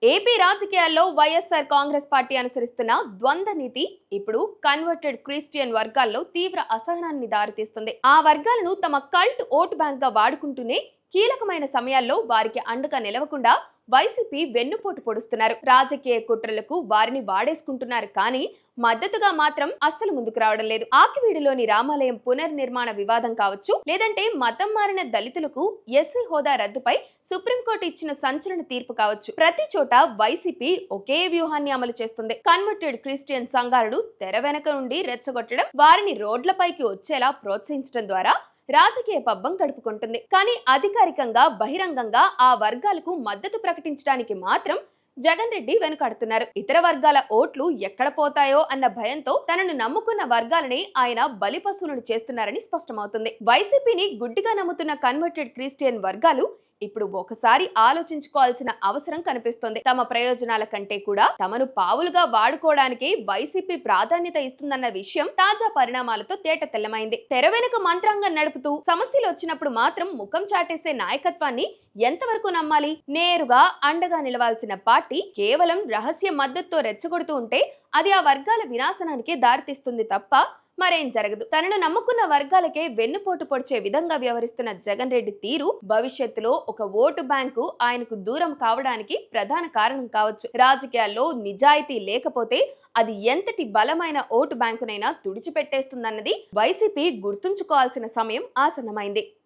AP రాజకీయాల్లో YSR Congress party అనుసరిస్తున్న ద్వంద్వ నీతి ఇప్పుడు కన్వర్టెడ్ క్రిస్టియన్ వర్గాల్లో తీవ్ర అసహనాన్ని దారితీస్తుంది. ఆ వర్గాలను తమ కల్ట్ ఓటు బ్యాంక్ గా వాడుకుంటూనే కీలకమైన సమయాల్లో వారికి అండగా నిలవకుండా వైసీపీ వెన్నుపోటు పొడుస్తున్నారు. రాజకీయ కుట్రలకు వారిని వాడేసుకుంటున్నారు, కానీ మద్దతుగా మాత్రం అస్సలు ముందుకు రావడం లేదు. ఆకివీడులోని రామాలయం పునర్నిర్మాణ వివాదం కావచ్చు, లేదంటే మతం మారిన దళితులకు ఎస్సీ హోదా రద్దుపై సుప్రీంకోర్టు ఇచ్చిన సంచలన తీర్పు కావచ్చు, ప్రతి చోట వైసీపీ ఒకే వ్యూహాన్ని అమలు చేస్తుంది. కన్వర్టెడ్ క్రిస్టియన్ సంఘాలను తెర వెనక నుండి రెచ్చగొట్టడం, వారిని రోడ్లపైకి వచ్చేలా ప్రోత్సహించడం ద్వారా రాజకీయ పబ్బం గడుపుకుంటుంది. కానీ అధికారికంగా బహిరంగంగా ఆ వర్గాలకు మద్దతు ప్రకటించడానికి మాత్రం జగన్ రెడ్డి వెనుకాడుతున్నారు. ఇతర వర్గాల ఓట్లు ఎక్కడ పోతాయో అన్న భయంతో తనను నమ్ముకున్న వర్గాలని ఆయన బలిపశువులను చేస్తున్నారని స్పష్టమవుతుంది. వైసీపీని గుడ్డిగా నమ్ముతున్న కన్వర్టెడ్ క్రిస్టియన్ వర్గాలు ఇప్పుడు ఒకసారి ఆలోచించుకోవాల్సిన అవసరం కనిపిస్తోంది. తమ ప్రయోజనాల కంటే కూడా తమను పావులుగా వాడుకోవడానికి వైసీపీ ప్రాధాన్యత ఇస్తుందన్న విషయం తాజా పరిణామాలతో తేట తెల్లమైంది. తెర వెనుక మంత్రాంగం నడుపుతూ సమస్యలు వచ్చినప్పుడు మాత్రం ముఖం చాటేసే నాయకత్వాన్ని ఎంతవరకు నమ్మాలి? నేరుగా అండగా నిలవాల్సిన పార్టీ కేవలం రహస్య మద్దతుతో రెచ్చగొడుతూ ఉంటే అది ఆ వర్గాల వినాశనానికే దారితీస్తుంది తప్ప మరేం జరగదు. తనను నమ్ముకున్న వర్గాలకే వెన్నుపోటు పొడిచే విధంగా వ్యవహరిస్తున్న జగన్ రెడ్డి తీరు భవిష్యత్తులో ఒక ఓటు బ్యాంకు ఆయనకు దూరం కావడానికి ప్రధాన కారణం కావచ్చు. రాజకీయాల్లో నిజాయితీ లేకపోతే అది ఎంతటి బలమైన ఓటు బ్యాంకునైనా తుడిచిపెట్టేస్తుందన్నది వైసీపీ గుర్తుంచుకోవాల్సిన సమయం ఆసన్నమైంది.